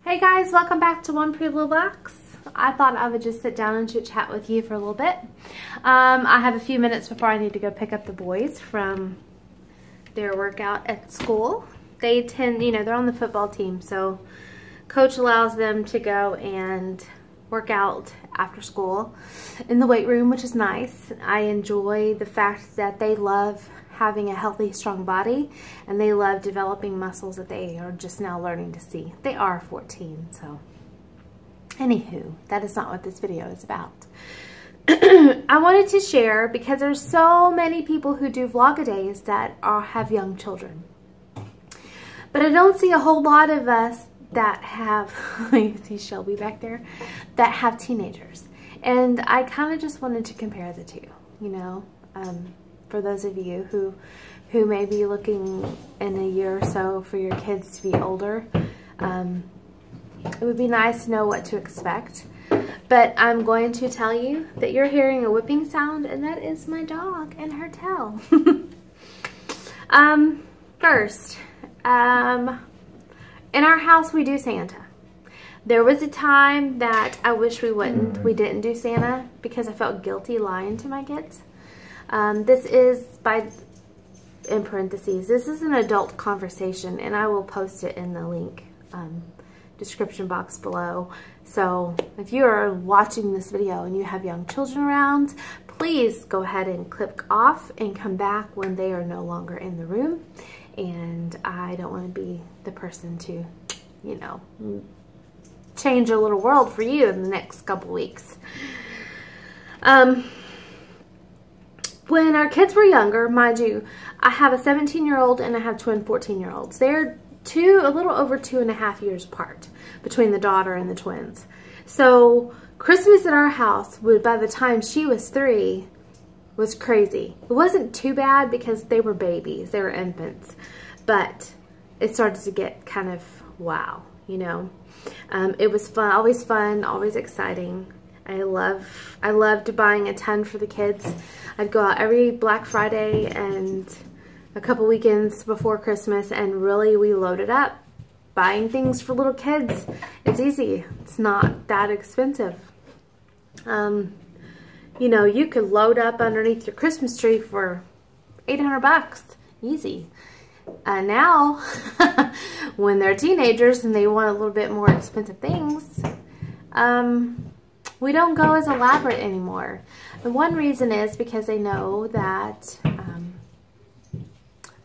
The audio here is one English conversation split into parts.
Hey guys, welcome back to One Pretty Little Box. I thought I would just sit down and chit chat with you for a little bit. I have a few minutes before I need to go pick up the boys from their workout at school. They tend, they're on the football team, so coach allows them to go and work out after school in the weight room, which is nice. I enjoy the fact that they love having a healthy, strong body, and they love developing muscles that they are just now learning to see. They are 14, so anywho, that is not what this video is about. I wanted to share because there's so many people who do Vlogidays that have young children, but I don't see a whole lot of us that have, you see Shelby back there, that have teenagers. And I kind of just wanted to compare the two, for those of you who may be looking in a year or so for your kids to be older. It would be nice to know what to expect. But I'm going to tell you that you're hearing a whipping sound, and that is my dog and her tail. First, in our house we do Santa. There was a time that I wish we didn't do Santa because I felt guilty lying to my kids. This is, in parentheses, this is an adult conversation, and I will post it in the link description box below. So if you are watching this video and you have young children around, please go ahead and click off and come back when they are no longer in the room. And I don't want to be the person to, change a little world for you in the next couple weeks. When our kids were younger, mind you, I have a 17-year-old and I have twin 14-year-olds. They're a little over 2.5 years apart between the daughter and the twins. So Christmas at our house, by the time she was 3, was crazy. It wasn't too bad because they were babies, they were infants, but it started to get kind of wow, It was fun, always exciting. I loved buying a ton for the kids. I'd go out every Black Friday and a couple weekends before Christmas, and really we loaded up. Buying things for little kids, it's easy. It's not that expensive. You could load up underneath your Christmas tree for 800 bucks, easy. Now, when they're teenagers and they want a little bit more expensive things, we don't go as elaborate anymore. And one reason is because they know that,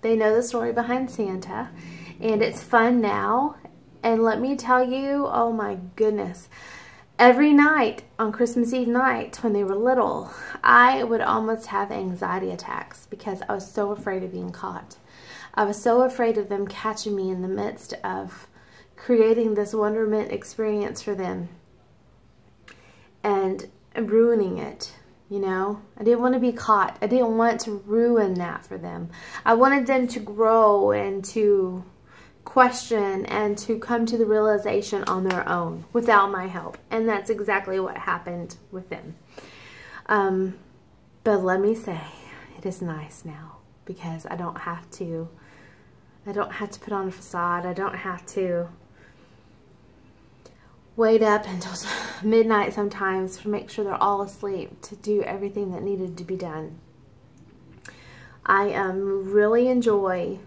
they know the story behind Santa, and it's fun now. And let me tell you, oh my goodness, every night on Christmas Eve night when they were little, I would almost have anxiety attacks because I was so afraid of being caught. I was so afraid of them catching me in the midst of creating this wonderment experience for them and ruining it. I didn't want to be caught. I didn't want to ruin that for them. I wanted them to grow and to question and to come to the realization on their own without my help. And that's exactly what happened with them. But let me say, it is nice now because I don't have to put on a facade. I don't have to wait up until midnight sometimes to make sure they're all asleep to do everything that needed to be done. I really enjoy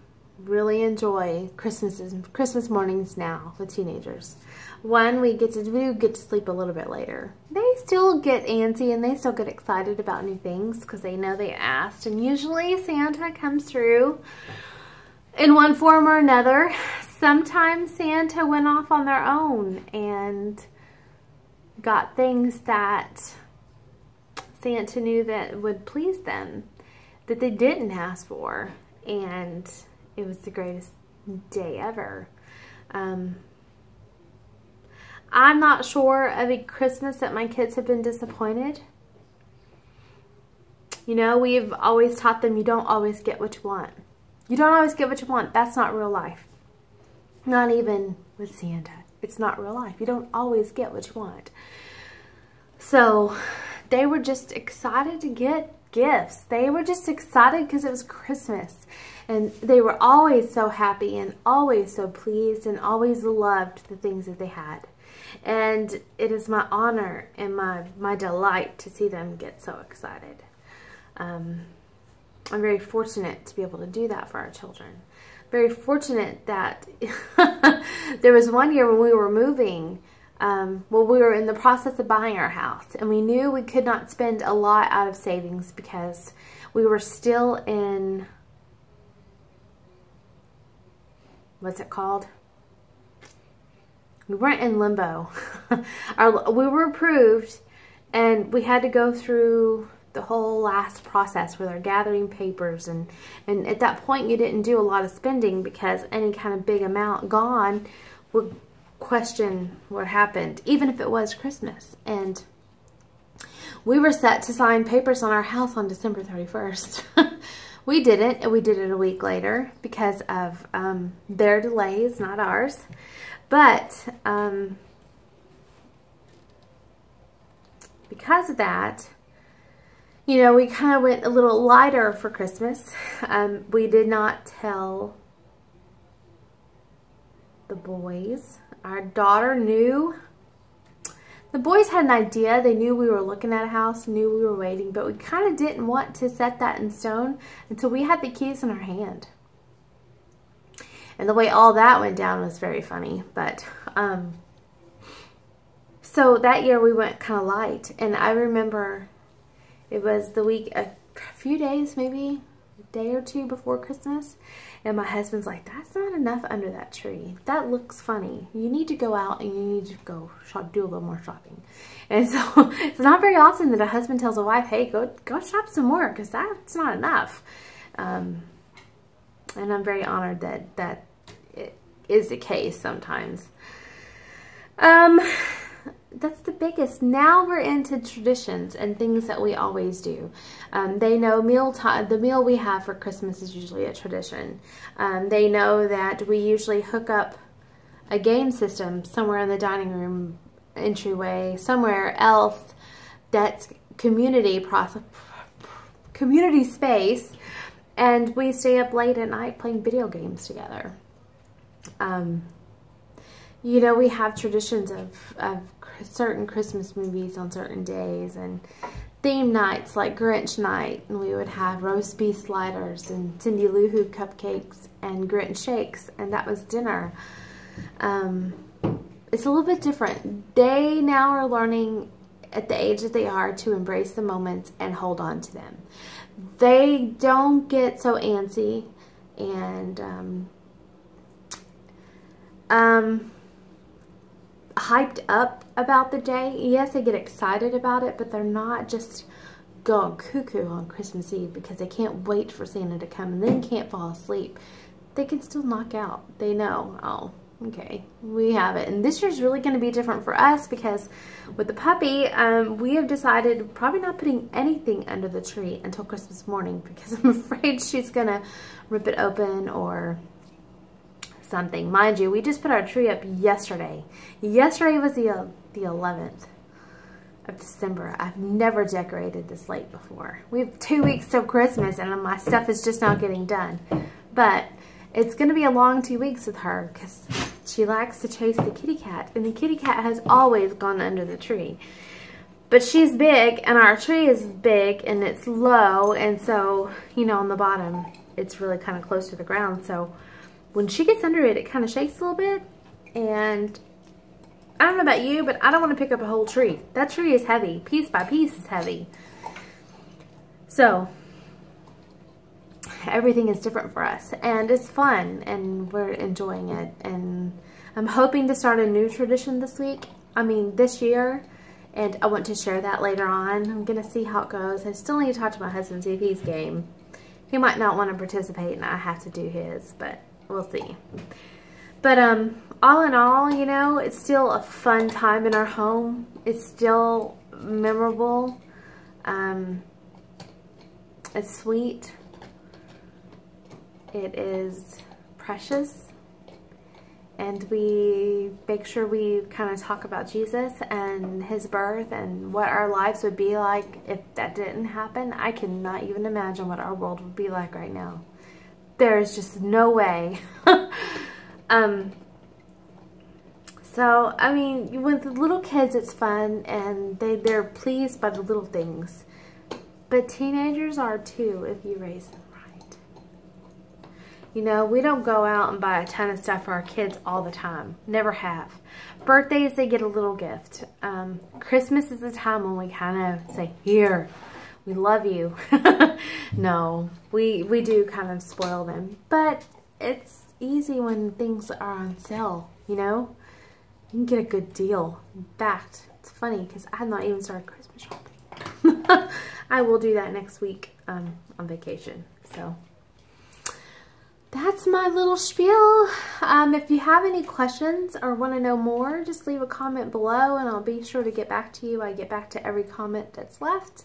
Christmas mornings now with teenagers. One, we do get to sleep a little bit later. They still get antsy and they still get excited about new things because they know they asked, and usually Santa comes through in one form or another. Sometimes Santa went off on their own and got things that Santa knew that would please them that they didn't ask for, and it was the greatest day ever. I'm not sure of a Christmas that my kids have been disappointed. We've always taught them you don't always get what you want. You don't always get what you want. That's not real life. Not even with Santa. It's not real life. You don't always get what you want. So they were just excited to get gifts. They were just excited because it was Christmas. And they were always so happy and always so pleased and always loved the things that they had. And it is my honor and my delight to see them get so excited. I'm very fortunate to be able to do that for our children. Very fortunate that there was one year when we were moving. Well, we were in the process of buying our house, and we knew we could not spend a lot out of savings because we were still in, what's it called? We weren't in limbo. We were approved, and we had to go through the whole last process where they're gathering papers, and at that point you didn't do a lot of spending because any kind of big amount gone would question what happened, even if it was Christmas. And we were set to sign papers on our house on December 31st. We didn't, and we did it a week later because of their delays, not ours. But because of that, you know, we kind of went a little lighter for Christmas. We did not tell the boys. Our daughter knew. The boys had an idea. They knew we were looking at a house, knew we were waiting, but we kind of didn't want to set that in stone until we had the keys in our hand. And the way all that went down was very funny. But so that year we went kind of light. And I remember it was the week, a few days, maybe a day or two before Christmas. And my husband's like, that's not enough under that tree. That looks funny. You need to go out and you need to go shop, do a little more shopping. And so it's not very often that a husband tells a wife, hey, go shop some more because that's not enough. And I'm very honored that it is the case sometimes. That's the biggest. Now we're into traditions and things that we always do. They know mealtime. The meal we have for Christmas is usually a tradition. They know that we usually hook up a game system somewhere in the dining room entryway, somewhere else that's community space, and we stay up late at night playing video games together. You know, we have traditions of certain Christmas movies on certain days and theme nights like Grinch night, and we would have roast beef sliders and Cindy Lou Who cupcakes and Grinch shakes, and that was dinner. It's a little bit different. They now are learning at the age that they are to embrace the moments and hold on to them. They don't get so antsy and hyped up about the day. Yes, they get excited about it, but they're not just going cuckoo on Christmas Eve because they can't wait for Santa to come and then can't fall asleep. They can still knock out. They know, oh, okay, we have it. And this year's really going to be different for us because with the puppy, we have decided probably not putting anything under the tree until Christmas morning because I'm afraid she's going to rip it open or something. Mind you, we just put our tree up yesterday. Yesterday was the 11th of December. I've never decorated this late before. We have 2 weeks till Christmas and my stuff is just not getting done. But it's going to be a long 2 weeks with her because she likes to chase the kitty cat, and the kitty cat has always gone under the tree. But she's big and our tree is big and it's low, and so, you know, on the bottom it's really kind of close to the ground, so when she gets under it, it kind of shakes a little bit, and I don't know about you, but I don't want to pick up a whole tree. That tree is heavy. Piece by piece is heavy. So, everything is different for us, and it's fun, and we're enjoying it, and I'm hoping to start a new tradition this year, and I want to share that later on. I'm going to see how it goes. I still need to talk to my husband, see if he's game. He might not want to participate, and I have to do his, but we'll see. But all in all, you know, it's still a fun time in our home. It's still memorable. It's sweet. It is precious. and we make sure we kind of talk about Jesus and his birth and what our lives would be like if that didn't happen. I cannot even imagine what our world would be like right now. There's just no way. So, I mean, with the little kids, it's fun, and they're pleased by the little things. But teenagers are too, if you raise them right. You know, we don't go out and buy a ton of stuff for our kids all the time. Never have. Birthdays, they get a little gift. Christmas is the time when we kind of say, here, we love you. No, we do kind of spoil them. But it's easy when things are on sale, you know? You can get a good deal. In fact, it's funny because I have not even started Christmas shopping. I will do that next week on vacation. So that's my little spiel. If you have any questions or want to know more, just leave a comment below and I'll be sure to get back to you. I get back to every comment that's left.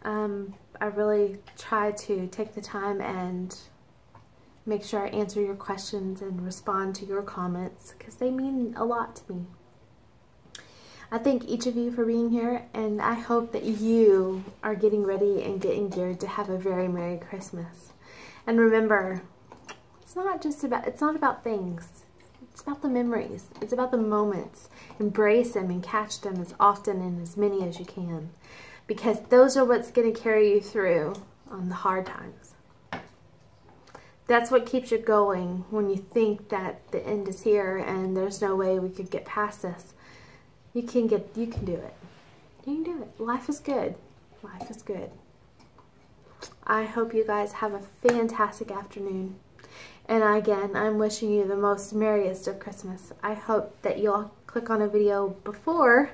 I really try to take the time and make sure I answer your questions and respond to your comments because they mean a lot to me. I thank each of you for being here, and I hope that you are getting ready and getting geared to have a very Merry Christmas. And remember, it's not about things. It's about the memories. It's about the moments. Embrace them and catch them as often and as many as you can, because those are what's going to carry you through on the hard times. That's what keeps you going when you think that the end is here and there's no way we could get past this. You can do it. You can do it. Life is good. Life is good. I hope you guys have a fantastic afternoon. And again, I'm wishing you the most merriest of Christmas. I hope that you'll click on a video before,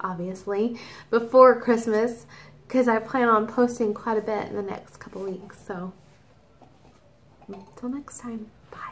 obviously, before Christmas, because I plan on posting quite a bit in the next couple weeks. So, until next time, bye.